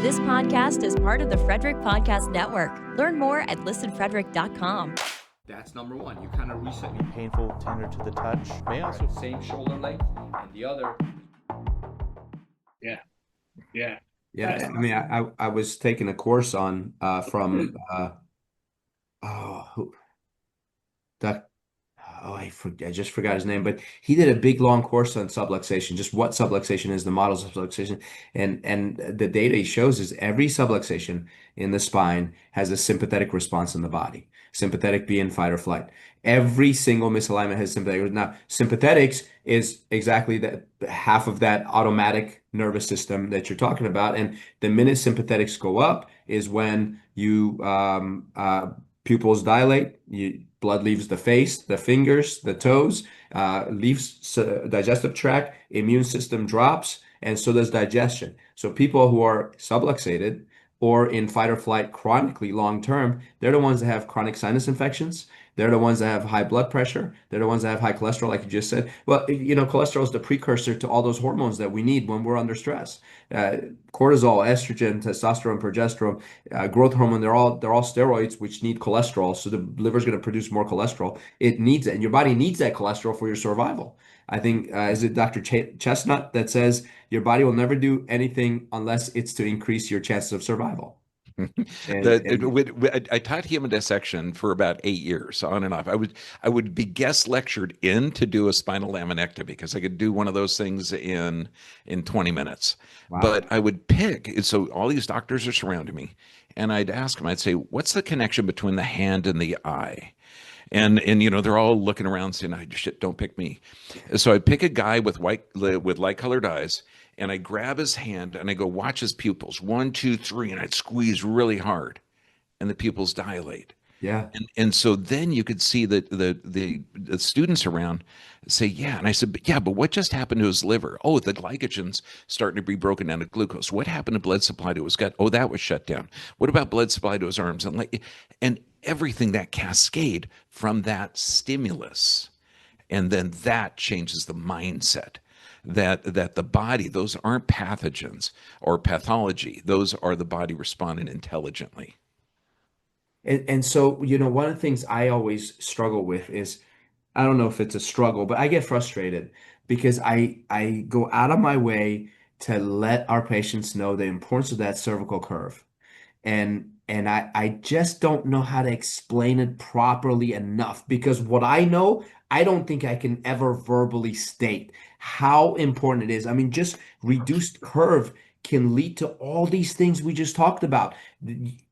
This podcast is part of the Frederick Podcast Network. Learn more at listenfrederick.com. That's number one. You kind of reset your painful, tender to the touch. May also same shoulder length, and the other. Yeah. I mean, I was taking a course on from I just forgot his name, but he did a big long course on subluxation, just what subluxation is, the models of subluxation, and the data he shows is every subluxation in the spine has a sympathetic response in the body. Sympathetic being fight or flight. Every single misalignment has sympathetic. Now, sympathetics is exactly that half of that automatic nervous system that you're talking about, and the minute sympathetics go up is when you pupils dilate, blood leaves the face, the fingers, the toes, leaves digestive tract, immune system drops, and so does digestion. So people who are subluxated or in fight or flight chronically long term, they're the ones that have chronic sinus infections. They're the ones that have high blood pressure. They're the ones that have high cholesterol, like you just said. Well, cholesterol is the precursor to all those hormones that we need when we're under stress. Cortisol, estrogen, testosterone, progesterone, growth hormone, they're all steroids which need cholesterol. So the liver's going to produce more cholesterol. It needs it, and your body needs that cholesterol for your survival. I think, is it Dr. Chestnut that says your body will never do anything unless it's to increase your chances of survival? I taught human dissection for about 8 years, on and off. I would be guest lectured in to do a spinal laminectomy because I could do one of those things in 20 minutes. Wow. But I would pick, so all these doctors are surrounding me, and I'd ask them, I'd say, what's the connection between the hand and the eye? And they're all looking around saying, oh, shit, don't pick me. So I'd pick a guy with light colored eyes, and I grab his hand and I go, watch his pupils, 1, 2, 3, and I'd squeeze really hard, and the pupils dilate. Yeah. And so then you could see that the students around say, yeah. And I said, but what just happened to his liver? Oh, the glycogen's starting to be broken down to glucose. What happened to blood supply to his gut? Oh, that was shut down. What about blood supply to his arms? And everything that cascade from that stimulus. And then that changes the mindset that the body, those aren't pathogens or pathology. Those are the body responding intelligently. And so, one of the things I always struggle with is, I don't know if it's a struggle, but I get frustrated because I go out of my way to let our patients know the importance of that cervical curve. And I just don't know how to explain it properly enough, because what I know, I don't think I can ever verbally state how important it is. I mean, just reduced curve can lead to all these things we just talked about,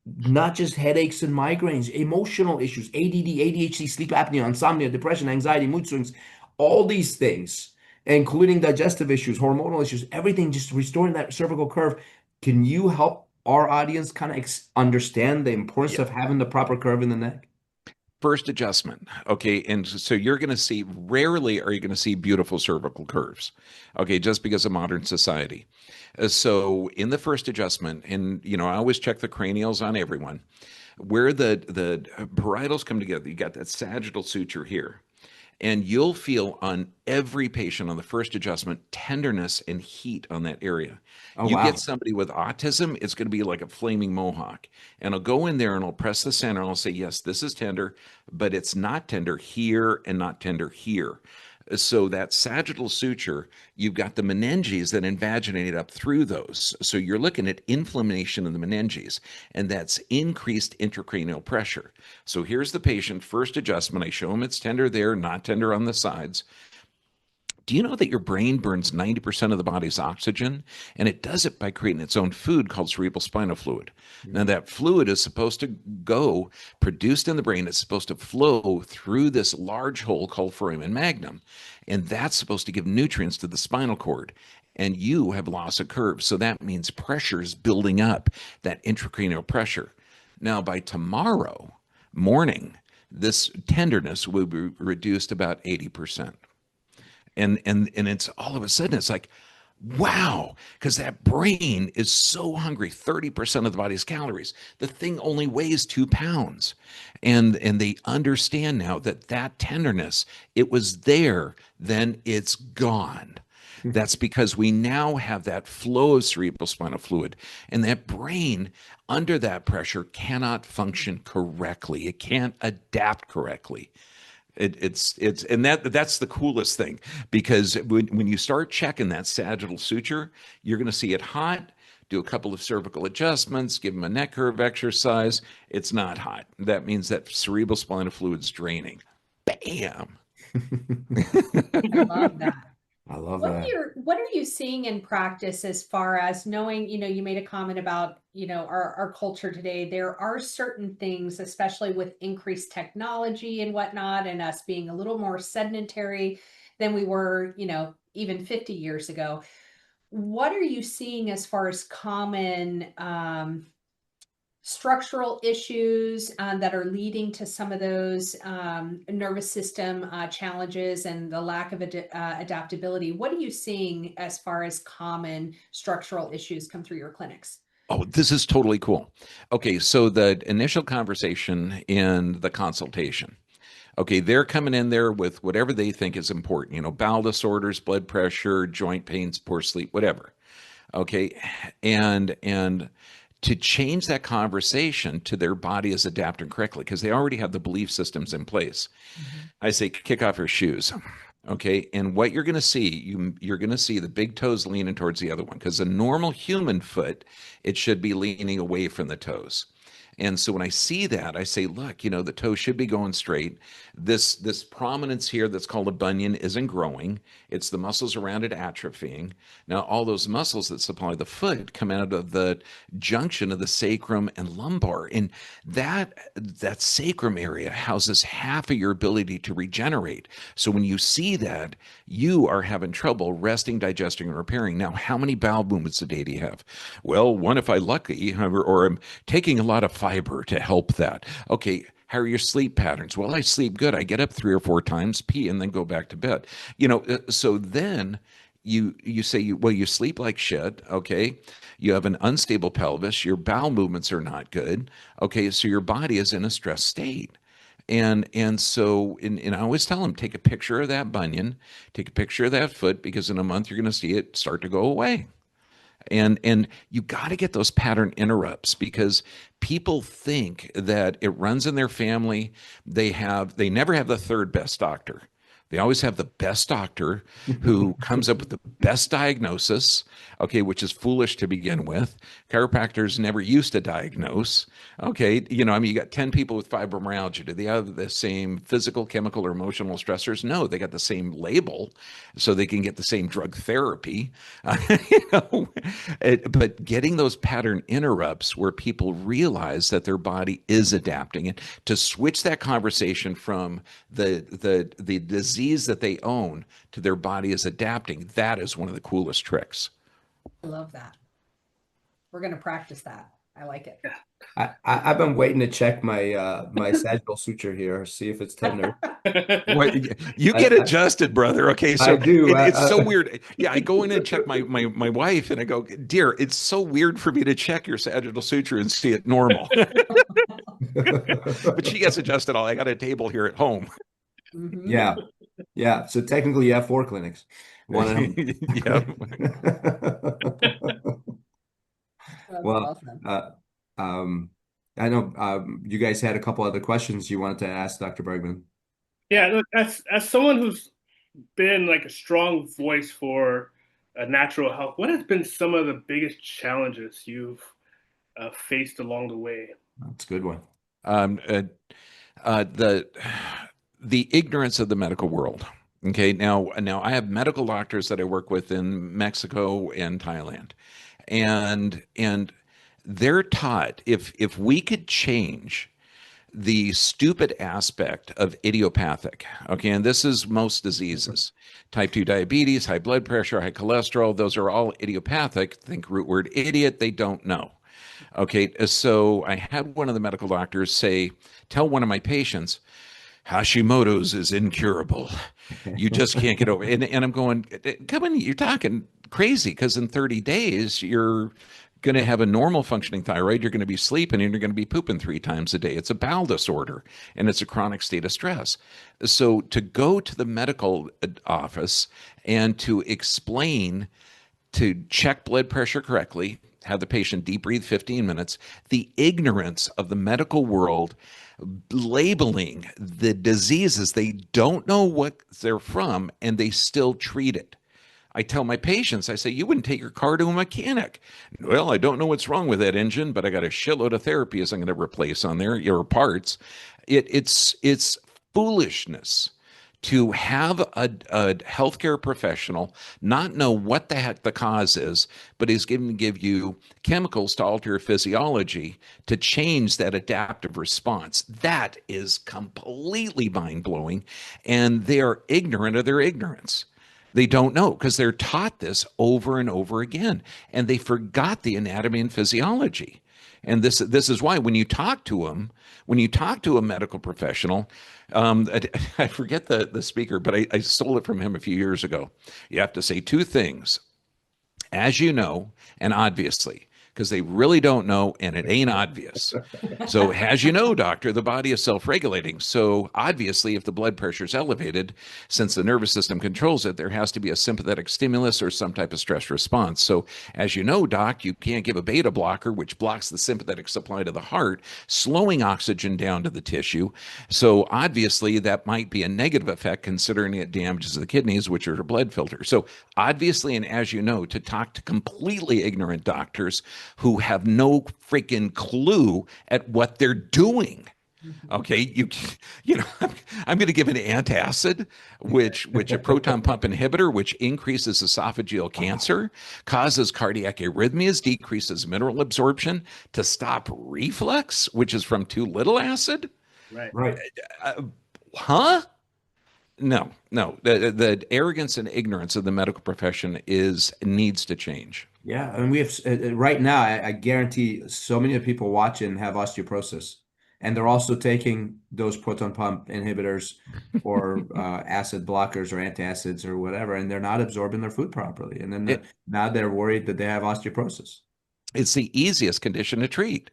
not just headaches and migraines, emotional issues, ADD, ADHD, sleep apnea, insomnia, depression, anxiety, mood swings, all these things, including digestive issues, hormonal issues, everything, just restoring that cervical curve. Can you help our audience kind of understand the importance of having the proper curve in the neck? First adjustment. Okay. And so you're going to see, rarely are you going to see beautiful cervical curves. Okay. Just because of modern society. So in the first adjustment, and, I always check the cranials on everyone, where the parietals come together, you got that sagittal suture here. And you'll feel on every patient on the first adjustment, tenderness and heat on that area. Oh, you wow. get somebody with autism, it's going to be like a flaming mohawk. And I'll go in there and I'll press the center and I'll say, yes, this is tender, but it's not tender here and not tender here. So that sagittal suture, you've got the meninges that invaginate up through those. So you're looking at inflammation in the meninges, and that's increased intracranial pressure. So here's the patient, first adjustment. I show him it's tender there, not tender on the sides. Do you know that your brain burns 90% of the body's oxygen? And it does it by creating its own food called cerebral spinal fluid. Now, that fluid is supposed to go, produced in the brain, it's supposed to flow through this large hole called foramen magnum. And that's supposed to give nutrients to the spinal cord. And you have loss of curve. So that means pressure is building up, that intracranial pressure. Now, by tomorrow morning, this tenderness will be reduced about 80%. And it's all of a sudden, it's like, wow, because that brain is so hungry, 30% of the body's calories. The thing only weighs 2 pounds. And they understand now that tenderness, it was there, then it's gone. That's because we now have that flow of cerebrospinal fluid, and that brain under that pressure cannot function correctly. It can't adapt correctly. And that's the coolest thing, because when you start checking that sagittal suture, you're going to see it hot. Do a couple of cervical adjustments, give them a neck curve exercise. It's not hot. That means that cerebrospinal fluid's draining. Bam. I love that. I love What that. what are you seeing in practice as far as knowing, you made a comment about, our culture today. There are certain things, especially with increased technology and whatnot, and us being a little more sedentary than we were, even 50 years ago. What are you seeing as far as common structural issues that are leading to some of those nervous system challenges and the lack of adaptability? What are you seeing as far as common structural issues come through your clinics? Oh, this is totally cool. Okay, so the initial conversation in the consultation. Okay, they're coming in there with whatever they think is important, bowel disorders, blood pressure, joint pains, poor sleep, whatever. Okay, and to change that conversation to their body is adapting correctly, because they already have the belief systems in place. I say, kick off your shoes. Okay, and what you're going to see, you're going to see the big toes leaning towards the other one, because a normal human foot, it should be leaning away from the toes. And so when I see that, I say, look, the toe should be going straight. This prominence here that's called a bunion isn't growing. It's the muscles around it atrophying. Now, all those muscles that supply the foot come out of the junction of the sacrum and lumbar. And that sacrum area houses half of your ability to regenerate. So when you see that, you are having trouble resting, digesting, and repairing. Now, how many bowel movements a day do you have? Well, one if I'm lucky, or I'm taking a lot of fiber to help that. Okay, how are your sleep patterns? Well, I sleep good. I get up 3 or 4 times, pee, and then go back to bed. So then you say, well, you sleep like shit. Okay, you have an unstable pelvis. Your bowel movements are not good. Okay, so your body is in a stress state. And so I always tell them, take a picture of that bunion, take a picture of that foot, because in a month you're going to see it start to go away. And you got to get those pattern interrupts, because people think that it runs in their family. They never have the third best doctor. They always have the best doctor who comes up with the best diagnosis, okay, which is foolish to begin with. Chiropractors never used to diagnose. Okay, you got 10 people with fibromyalgia. Do they have the same physical, chemical, or emotional stressors? No, they got the same label, so they can get the same drug therapy. But getting those pattern interrupts where people realize that their body is adapting, and to switch that conversation from the disease that they own to their body is adapting, that is one of the coolest tricks. I love that. We're going to practice that. I like it. I've been waiting to check my sagittal suture here, see if it's tender. Well, you get adjusted, brother. Okay, so I do. It's so weird. Yeah, I go in and check my wife, and I go, dear, it's so weird for me to check your sagittal suture and see it normal. But she gets adjusted. I got a table here at home. Yeah. Yeah. So technically you have 4 clinics. One at home. Yeah. That's Well, awesome. I know you guys had a couple other questions you wanted to ask Dr. Bergman. Yeah, look, as someone who's been like a strong voice for natural health, what has been some of the biggest challenges you've faced along the way? That's a good one. The ignorance of the medical world. Okay, now I have medical doctors that I work with in Mexico and Thailand, and they're taught, if we could change the stupid aspect of idiopathic, okay, and this is most diseases, type 2 diabetes, high blood pressure, high cholesterol, those are all idiopathic. Think root word idiot, they don't know. Okay, so I had one of the medical doctors tell one of my patients, Hashimoto's is incurable. You just can't get over it. And I'm going, come on, you're talking crazy, because in 30 days, your going to have a normal functioning thyroid, you're going to be sleeping and you're going to be pooping 3 times a day. It's a bowel disorder and it's a chronic state of stress. So to go to the medical office and to explain, to check blood pressure correctly, have the patient deep breathe 15 minutes, the ignorance of the medical world labeling the diseases, they don't know what they're from and they still treat it. I tell my patients, I say, you wouldn't take your car to a mechanic. Well, I don't know what's wrong with that engine, but I got a shitload of therapies I'm going to replace on there, your parts. It's foolishness to have a healthcare professional not know what the heck the cause is, but is going to give you chemicals to alter your physiology to change that adaptive response. That is completely mind-blowing, and they are ignorant of their ignorance. They don't know because they're taught this over and over again, and they forgot the anatomy and physiology. And this is why when you talk to them, when you talk to a medical professional, I forget the speaker, but I stole it from him a few years ago. You have to say 2 things, as you know, and obviously, because they really don't know and it ain't obvious. So as you know, doctor, the body is self-regulating. So obviously, if the blood pressure is elevated, since the nervous system controls it, there has to be a sympathetic stimulus or some type of stress response. So as you know, doc, you can't give a beta blocker, which blocks the sympathetic supply to the heart, slowing oxygen down to the tissue. So obviously, that might be a negative effect considering it damages the kidneys, which are a blood filter. So obviously, and as you know, to talk to completely ignorant doctors who have no freaking clue at what they're doing. Okay, you know, I'm going to give an antacid, which a proton pump inhibitor, which increases esophageal cancer, causes cardiac arrhythmias, decreases mineral absorption, to stop reflux, which is from too little acid. Right. Huh? No. The arrogance and ignorance of the medical profession needs to change. Yeah, and we have right now, I guarantee so many of the people watching have osteoporosis, and they're also taking those proton pump inhibitors or acid blockers or antacids or whatever, and they're not absorbing their food properly. And then now they're worried that they have osteoporosis. It's the easiest condition to treat.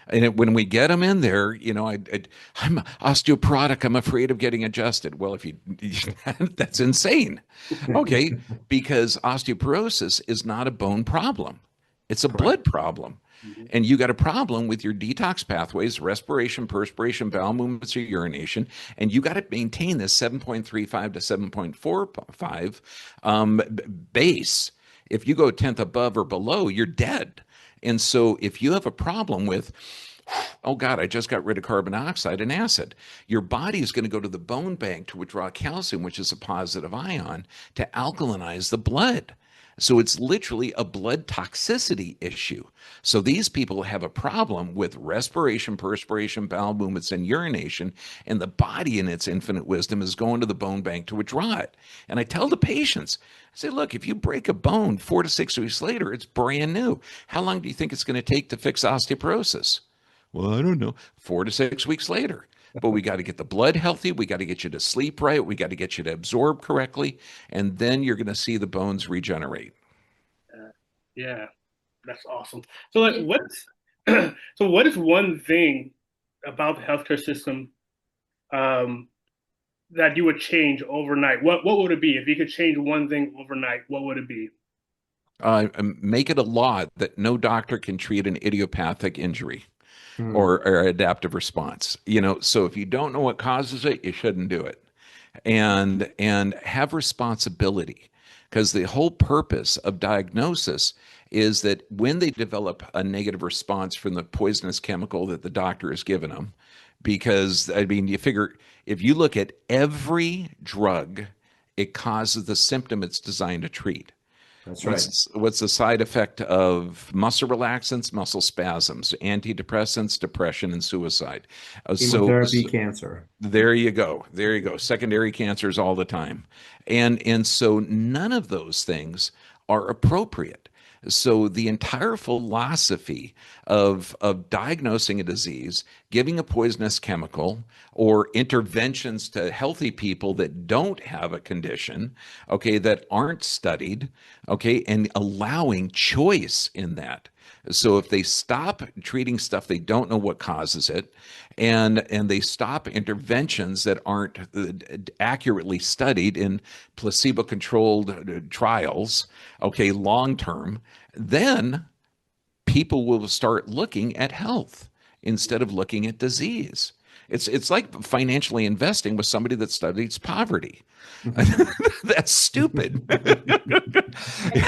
And when we get them in there, you know, I'm osteoporotic. I'm afraid of getting adjusted. Well, that's insane. Okay, because osteoporosis is not a bone problem. It's a blood problem. And you got a problem with your detox pathways, respiration, perspiration, bowel movements, or urination, and you got to maintain this 7.35 to 7.45 base. If you go 10th above or below, you're dead. And so if you have a problem with, oh God, I just got rid of carbon dioxide and acid, your body is going to go to the bone bank to withdraw calcium, which is a positive ion, to alkalinize the blood. So it's literally a blood toxicity issue. So these people have a problem with respiration, perspiration, bowel movements, and urination, and the body in its infinite wisdom is going to the bone bank to withdraw it. And I tell the patients, I say, look, if you break a bone 4 to 6 weeks later, it's brand new. How long do you think it's going to take to fix osteoporosis? Well, I don't know. 4 to 6 weeks later. But we got to get the blood healthy. We got to get you to sleep right. We got to get you to absorb correctly. And then you're going to see the bones regenerate. Yeah, that's awesome. So like what is one thing about the healthcare system that you would change overnight? What would it be? If you could change one thing overnight, what would it be? Make it a law that no doctor can treat an idiopathic injury. Or adaptive response. You know, so if you don't know what causes it, you shouldn't do it. And have responsibility, because the whole purpose of diagnosis is that when they develop a negative response from the poisonous chemical that the doctor has given them, because I mean, you figure if you look at every drug, it causes the symptom it's designed to treat. That's right. What's the side effect of muscle relaxants, muscle spasms, antidepressants, depression, and suicide? Chemotherapy, cancer. There you go. There you go. Secondary cancers all the time. And so none of those things are appropriate. So the entire philosophy of diagnosing a disease, giving a poisonous chemical, or interventions to healthy people that don't have a condition, okay, that aren't studied, okay, and allowing choice in that. So if they stop treating stuff they don't know what causes it, and they stop interventions that aren't accurately studied in placebo-controlled trials, okay, long term, then people will start looking at health instead of looking at disease. It's like financially investing with somebody that studies poverty. That's stupid.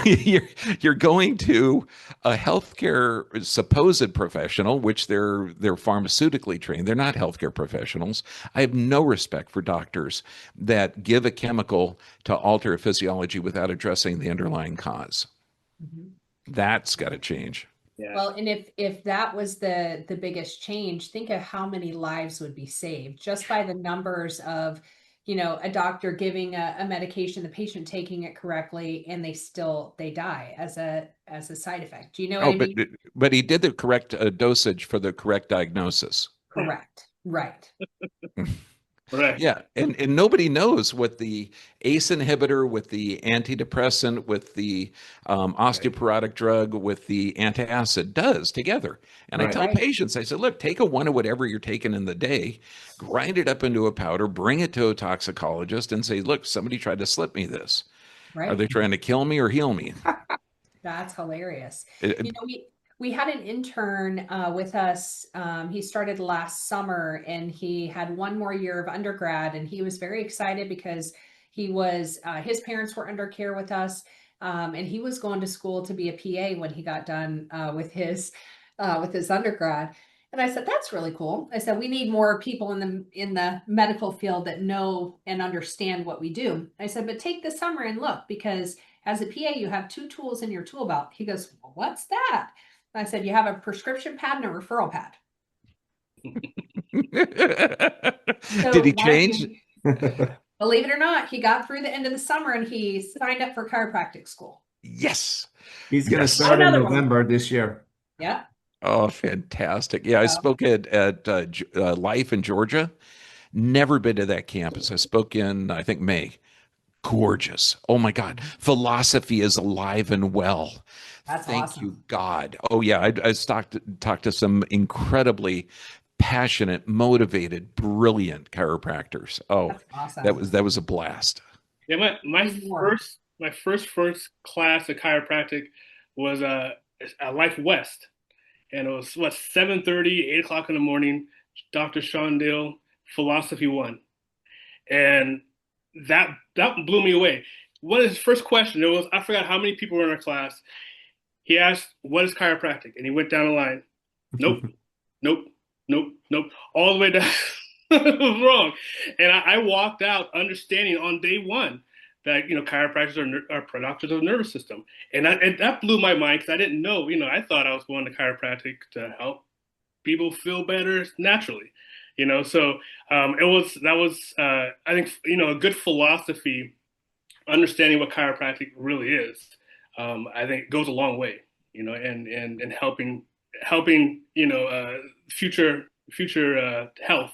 You're going to a healthcare supposed professional, which they're pharmaceutically trained. They're not healthcare professionals. I have no respect for doctors that give a chemical to alter a physiology without addressing the underlying cause. Mhm. That's got to change. Yeah. Well, and if that was the biggest change, think of how many lives would be saved just by the numbers of, a doctor giving a medication, the patient taking it correctly, and they die as a side effect. Do you know what Oh, I mean? but he did the correct dosage for the correct diagnosis. Correct. Right. Right. Yeah, and nobody knows what the ACE inhibitor, with the antidepressant, with the osteoporotic drug, with the antacid does together. And I Right. tell Right. patients, I said, look, take a one of whatever you're taking in the day, grind it up into a powder, bring it to a toxicologist, and say, look, somebody tried to slip me this. Are Right. they trying to kill me or heal me? That's hilarious. It- We had an intern with us. He started last summer, and he had one more year of undergrad, and he was very excited because his parents were under care with us, and he was going to school to be a PA when he got done with his undergrad. And I said, "That's really cool." I said, "We need more people in the medical field that know and understand what we do." I said, "But take the summer and look, because as a PA, you have two tools in your tool belt." He goes, "Well, what's that?" I said, "You have a prescription pad and a referral pad." Did So he change? believe it or not, he got through the end of the summer and he signed up for chiropractic school. Yes. He's going to Yes. start in Another one. November this year. Yeah. Oh, fantastic. Yeah, I spoke at Life in Georgia. Never been to that campus. I spoke in, I think, May. Gorgeous. Oh my God. Philosophy is alive and well. That's Thank you, awesome. God. Oh yeah, I talked to some incredibly passionate, motivated, brilliant chiropractors. Oh, That's awesome. that was a blast. Yeah, my Need more. first class of chiropractic was at Life West, and it was 7:30, 8 o'clock in the morning. Dr. Sean Dale, Philosophy 1, and that blew me away. What is his first question? It was, I forgot how many people were in our class. He asked, "What is chiropractic?" And he went down the line. Nope, nope, nope, nope, all the way down. It was wrong, and I walked out understanding on day one that chiropractors are productive of the nervous system, and that blew my mind because I didn't know. I thought I was going to chiropractic to help people feel better naturally. So that was I think a good philosophy, understanding what chiropractic really is. I think goes a long way. And helping future health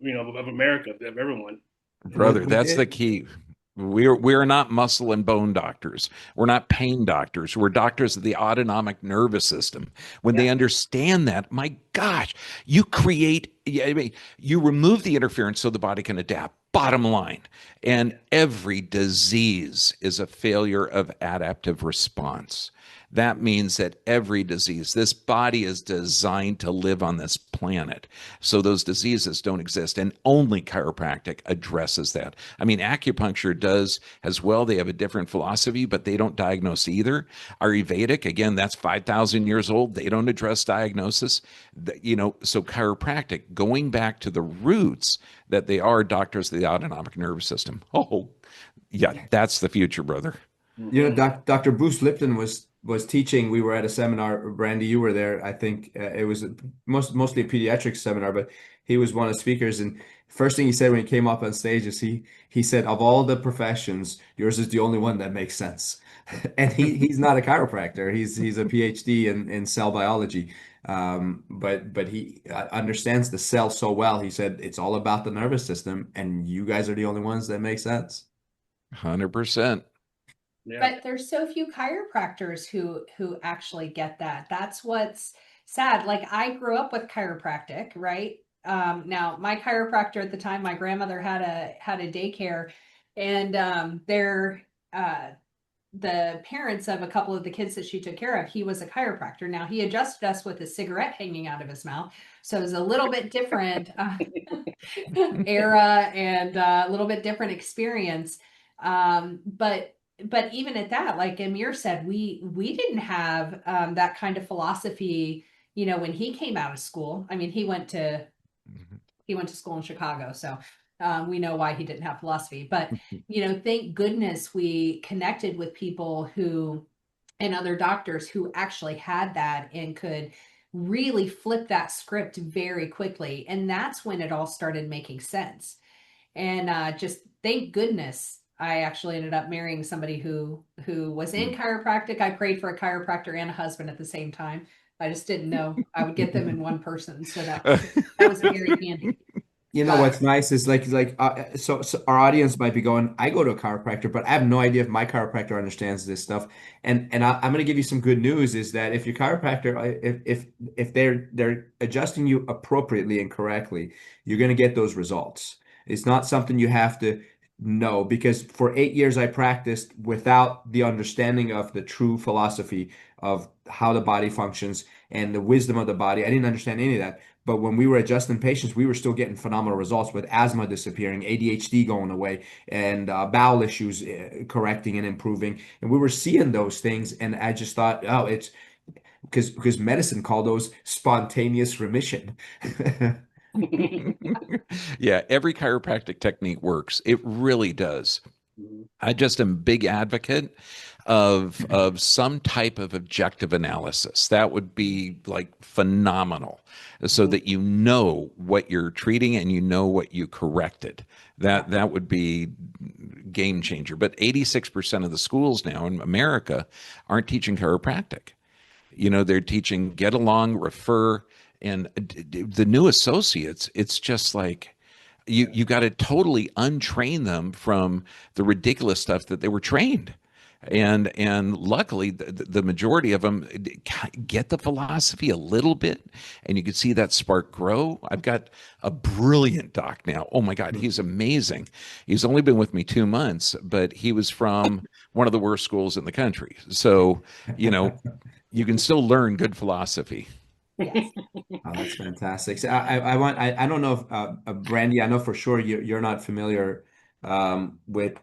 of America, of everyone. Brother, We that's the did. key. We're not muscle and bone doctors. We're not pain doctors. We're doctors of the autonomic nervous system. When they understand that, my gosh, you create, yeah, I mean, you remove the interference so the body can adapt. Bottom line. And every disease is a failure of adaptive response. That means that every disease, this body is designed to live on this planet. So those diseases don't exist. And only chiropractic addresses that. I mean, acupuncture does as well. They have a different philosophy, but they don't diagnose either. Ayurvedic, again, that's 5,000 years old. They don't address diagnosis. So chiropractic, going back to the roots that they are doctors of the autonomic nervous system. Oh, yeah, that's the future, brother. Dr. Bruce Lipton was teaching. We were at a seminar. Brandy, you were there. I think it was mostly a pediatrics seminar, but he was one of the speakers. And first thing he said when he came up on stage is he said, "Of all the professions, yours is the only one that makes sense." And he's not a chiropractor. He's a PhD in cell biology. But he understands the cell so well. He said it's all about the nervous system, and you guys are the only ones that make sense. 100%. Yeah. But there's so few chiropractors who actually get that. That's what's sad. Like I grew up with chiropractic, right? Now my chiropractor at the time, my grandmother had a daycare, and uh, the parents of a couple of the kids that she took care of, he was a chiropractor. Now he adjusted us with a cigarette hanging out of his mouth, so it was a little bit different era and a little bit different experience. But even at that, like Amir said, we didn't have that kind of philosophy. When he came out of school, I mean, he went to school in Chicago, so we know why he didn't have philosophy. But thank goodness we connected with people and other doctors who actually had that and could really flip that script very quickly. And that's when it all started making sense. And just thank goodness I actually ended up marrying somebody who was in chiropractic. I prayed for a chiropractor and a husband at the same time. I just didn't know I would get them in one person. So that was very handy. What's nice is so our audience might be going, I go to a chiropractor, but I have no idea if my chiropractor understands this stuff. And I'm going to give you some good news is that if your chiropractor, if they're adjusting you appropriately and correctly, you're going to get those results. It's not something you have to know, because for 8 years I practiced without the understanding of the true philosophy of how the body functions and the wisdom of the body. I didn't understand any of that. But when we were adjusting patients, we were still getting phenomenal results with asthma disappearing, ADHD going away, and bowel issues correcting and improving. And we were seeing those things. And I just thought, oh, it's because medicine called those spontaneous remission. Yeah, every chiropractic technique works. It really does. I just am a big advocate of some type of objective analysis. That would be like phenomenal, so that you know what you're treating and you know what you corrected. That would be game changer. But 86% of the schools now in America aren't teaching chiropractic. They're teaching get along, refer, and the new associates. It's just like you got to totally untrain them from the ridiculous stuff that they were trained. And luckily, the majority of them get the philosophy a little bit, and you can see that spark grow. I've got a brilliant doc now. Oh my God, he's amazing. He's only been with me 2 months, but he was from one of the worst schools in the country. So, you can still learn good philosophy. Yes. Oh, that's fantastic. So I don't know if Brandy, I know for sure you're not familiar with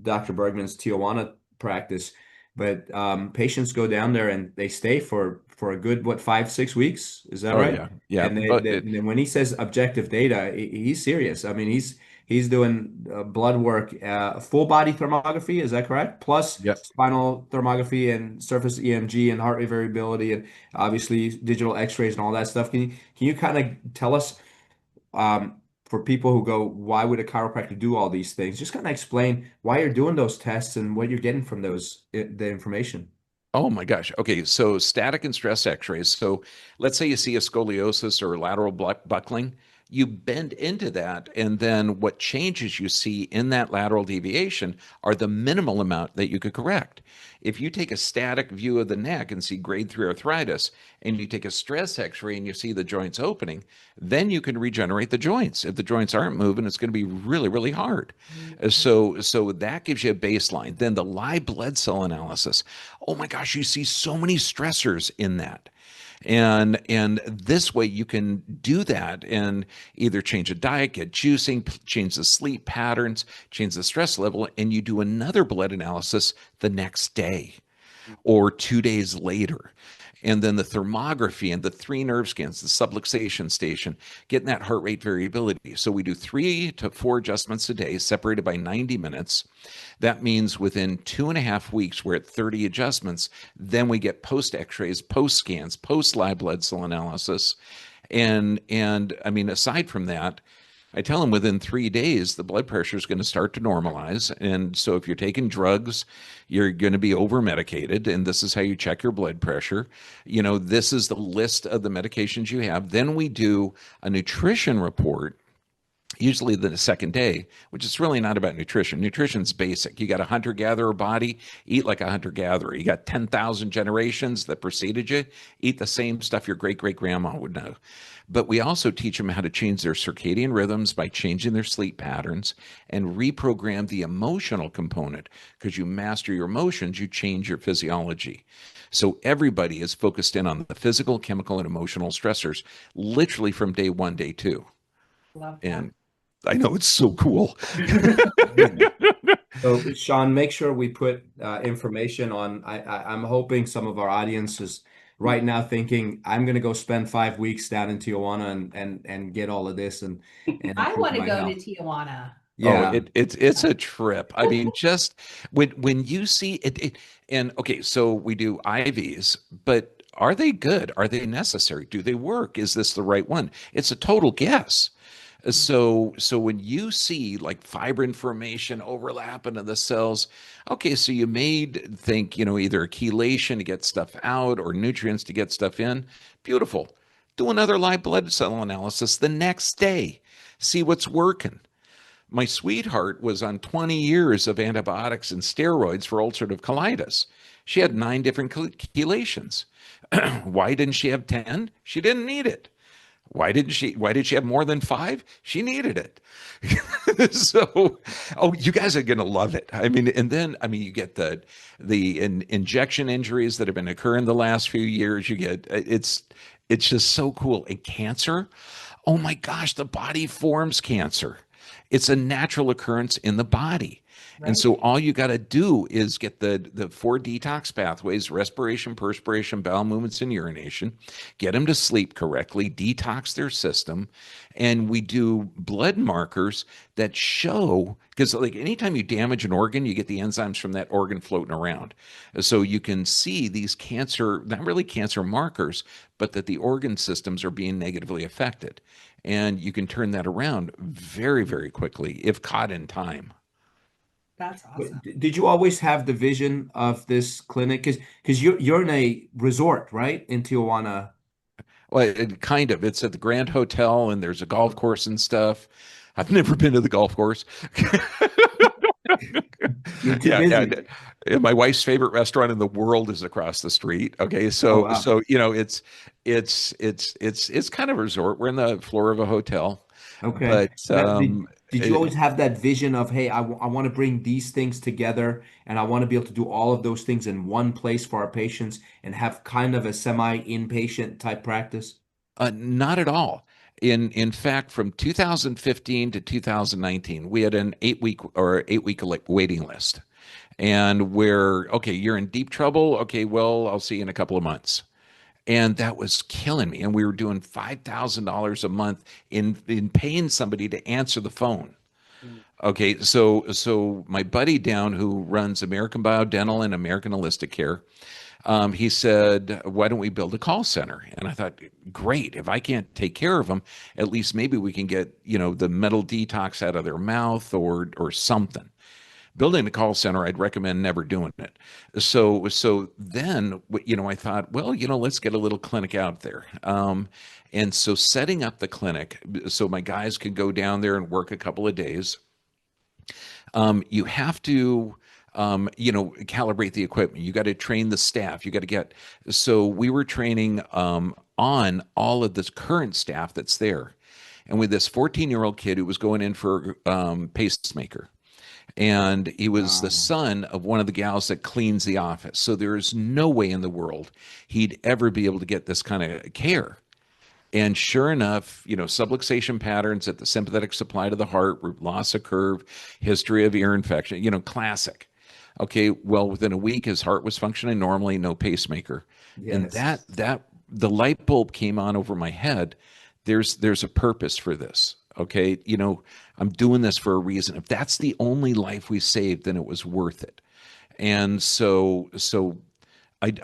Dr. Bergman's Tijuana practice, but patients go down there and they stay for a good 5-6 weeks. Is that right? Yeah. And then when he says objective data, he's serious. I mean, he's doing blood work, full body thermography. Is that correct? Plus Yep. spinal thermography and surface EMG and heart rate variability and obviously digital X-rays and all that stuff. Can you kind of tell us, for people who go, why would a chiropractor do all these things? Just kind of explain why you're doing those tests and what you're getting from the information. Oh my gosh. Okay, so static and stress x-rays. So let's say you see a scoliosis or lateral buckling. You bend into that, and then what changes you see in that lateral deviation are the minimal amount that you could correct. If you take a static view of the neck and see grade 3 arthritis, and you take a stress x-ray and you see the joints opening, then you can regenerate the joints. If the joints aren't moving, it's going to be really, really hard. So that gives you a baseline. Then the live blood cell analysis. Oh my gosh, you see so many stressors in that. And this way you can do that and either change a diet, get juicing, change the sleep patterns, change the stress level, and you do another blood analysis the next day or 2 days later. And then the thermography and the 3 nerve scans, the subluxation station, getting that heart rate variability. So we do 3 to 4 adjustments a day, separated by 90 minutes. That means within 2.5 weeks, we're at 30 adjustments. Then we get post x-rays, post scans, post live blood cell analysis. And I mean, aside from that, I tell them within 3 days, the blood pressure is going to start to normalize. And so if you're taking drugs, you're going to be over medicated. And this is how you check your blood pressure. This is the list of the medications you have. Then we do a nutrition report. usually the second day, which is really not about nutrition. Nutrition's basic. You got a hunter-gatherer body, eat like a hunter-gatherer. You got 10,000 generations that preceded you, eat the same stuff your great-great-grandma would know. But we also teach them how to change their circadian rhythms by changing their sleep patterns and reprogram the emotional component. Because you master your emotions, you change your physiology. So everybody is focused in on the physical, chemical, and emotional stressors, literally from day one, day two. Love that. And I know it's so cool. So, Sean, make sure we put information on. I'm hoping some of our audience is right now thinking, I'm going to go spend 5 weeks down in Tijuana and get all of this and I improve want to my go health. to Tijuana. Yeah. Oh, it's a trip. I mean, just when you see it, and okay, so we do IVs, but are they good? Are they necessary? Do they work? Is this the right one? It's a total guess. So when you see like fibrin formation overlapping in the cells, okay, so you may think, either a chelation to get stuff out or nutrients to get stuff in. Beautiful. Do another live blood cell analysis the next day. See what's working. My sweetheart was on 20 years of antibiotics and steroids for ulcerative colitis. She had 9 different chelations. Why didn't she have 10? She didn't need it. Why did she have more than 5? She needed it. So, you guys are going to love it. I mean, you get the injection injuries that have been occurring the last few years. You get, it's just so cool. And cancer, oh my gosh, the body forms cancer. It's a natural occurrence in the body. Right. And so all you got to do is get the 4 detox pathways: respiration, perspiration, bowel movements, and urination. Get them to sleep correctly, detox their system. And we do blood markers that show, because like anytime you damage an organ, you get the enzymes from that organ floating around. So you can see these cancer, not really cancer markers, but that the organ systems are being negatively affected. And you can turn that around very, very quickly if caught in time. That's awesome. Did you always have the vision of this clinic? Because you're in a resort, right, in Tijuana? Well, kind of. It's at the Grand Hotel, and there's a golf course and stuff. I've never been to the golf course. Yeah. My wife's favorite restaurant in the world is across the street. Okay, so wow. So it's kind of a resort. We're in the floor of a hotel. Okay. But did you always have that vision of, hey, I want to bring these things together, and I want to be able to do all of those things in one place for our patients and have kind of a semi-inpatient type practice? Not at all. In fact, from 2015 to 2019, we had an 8-week waiting list. And okay, you're in deep trouble. Okay, well, I'll see you in a couple of months. And that was killing me. And we were doing $5,000 a month in paying somebody to answer the phone. Okay, so my buddy down who runs American Biodental and American Holistic Care, he said, why don't we build a call center? And I thought, great. If I can't take care of them, at least maybe we can get, the metal detox out of their mouth or something. Building a call center, I'd recommend never doing it. So then, I thought, well, let's get a little clinic out there. And so setting up the clinic so my guys could go down there and work a couple of days. You have to, calibrate the equipment. You got to train the staff. You got to so we were training on all of this current staff that's there. And with this 14-year-old kid who was going in for pacemaker. And he was the son of one of the gals that cleans the office. So there is no way in the world he'd ever be able to get this kind of care. And sure enough, subluxation patterns at the sympathetic supply to the heart, loss of curve, history of ear infection, classic. Okay, well, within a week, his heart was functioning normally, no pacemaker. Yes. And that the light bulb came on over my head. There's a purpose for this. Okay, I'm doing this for a reason. If that's the only life we saved, then it was worth it. And so I'm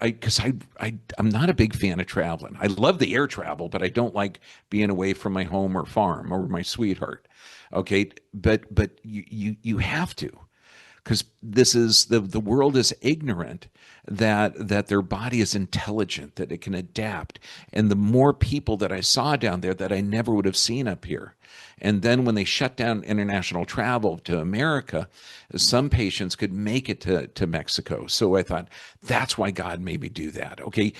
not a big fan of traveling. I love the air travel, but I don't like being away from my home or farm or my sweetheart. Okay, but you have to. because this is the world is ignorant that their body is intelligent, that it can adapt. And the more people that I saw down there that I never would have seen up here. And then when they shut down international travel to America, some patients could make it to Mexico. So I thought, that's why God made me do that. Okay.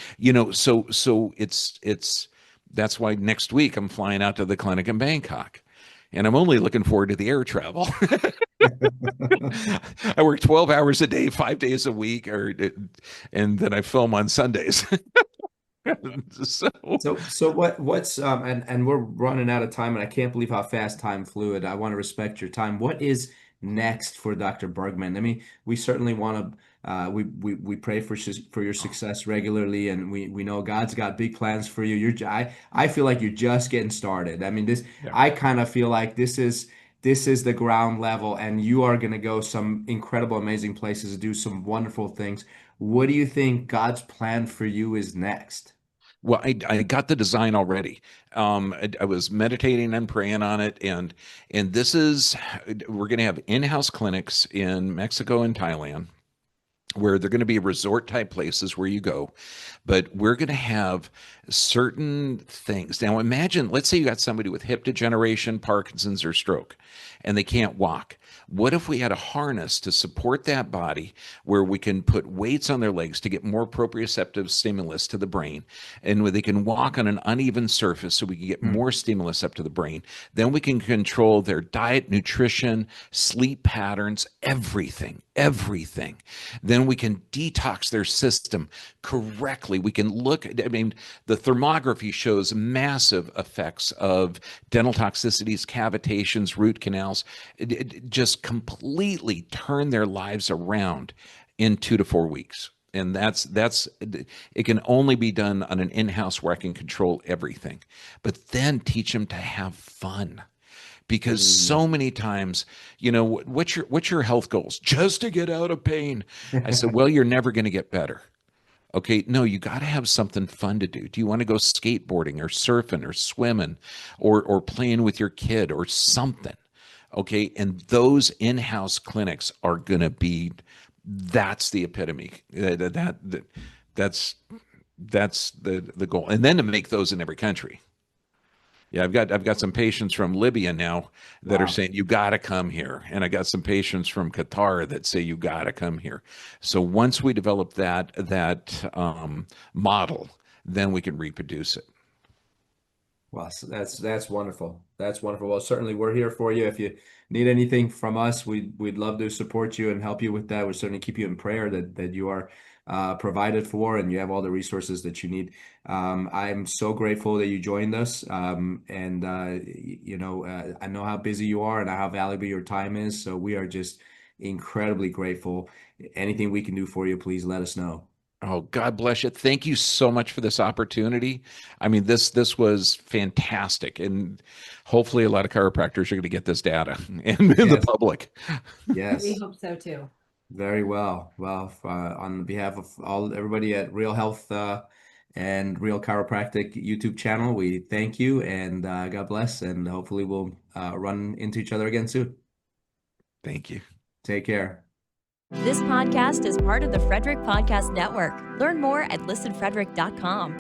So it's that's why next week I'm flying out to the clinic in Bangkok. And I'm only looking forward to the air travel. I work 12 hours a day, 5 days a week, and then I film on Sundays. So what's and we're running out of time, and I can't believe how fast time flew. And I want to respect your time. What is next for Dr. Bergman? I mean, we certainly want to we pray for your success regularly, and we know God's got big plans for you. I feel like you're just getting started. I mean, I kind of feel like this is the ground level, and you are going to go some incredible, amazing places, do some wonderful things. What do you think God's plan for you is next? Well, I got the design already. I was meditating and praying on it, and we're going to have in-house clinics in Mexico and Thailand, where they're going to be resort type places where you go, but we're going to have certain things. Now imagine, let's say you got somebody with hip degeneration, Parkinson's, or stroke, and they can't walk. What if we had a harness to support that body where we can put weights on their legs to get more proprioceptive stimulus to the brain, and where they can walk on an uneven surface so we can get more stimulus up to the brain? Then we can control their diet, nutrition, sleep patterns, everything. Then we can detox their system correctly. We can look, I mean, the thermography shows massive effects of dental toxicities, cavitations, root canals. It just completely turn their lives around in 2 to 4 weeks. And that's it can only be done on an in-house where I can control everything, but then teach them to have fun. Because so many times, what's your health goals? Just to get out of pain. I said, well, you're never going to get better. Okay, no, you got to have something fun to do. Do you want to go skateboarding or surfing or swimming or playing with your kid or something? Okay, and those in-house clinics are going to be, that's the epitome. That's the goal. And then to make those in every country. Yeah, I've got some patients from Libya now that are saying you got to come here, and I got some patients from Qatar that say you got to come here. So once we develop that model, then we can reproduce it. Well, that's wonderful. That's wonderful. Well, certainly we're here for you. If you need anything from us, we'd love to support you and help you with that. We'll certainly keep you in prayer that you are provided for and you have all the resources that you need. I'm so grateful that you joined us. I know how busy you are and how valuable your time is. So we are just incredibly grateful. Anything we can do for you, please let us know. Oh, God bless you. Thank you so much for this opportunity. I mean, this was fantastic. And hopefully a lot of chiropractors are going to get this data and the public. Yes. We hope so too. Very well. Well, on behalf of everybody at Real Health and Real Chiropractic YouTube channel, we thank you and God bless. And hopefully we'll run into each other again soon. Thank you. Take care. This podcast is part of the Frederick Podcast Network. Learn more at listenfrederick.com.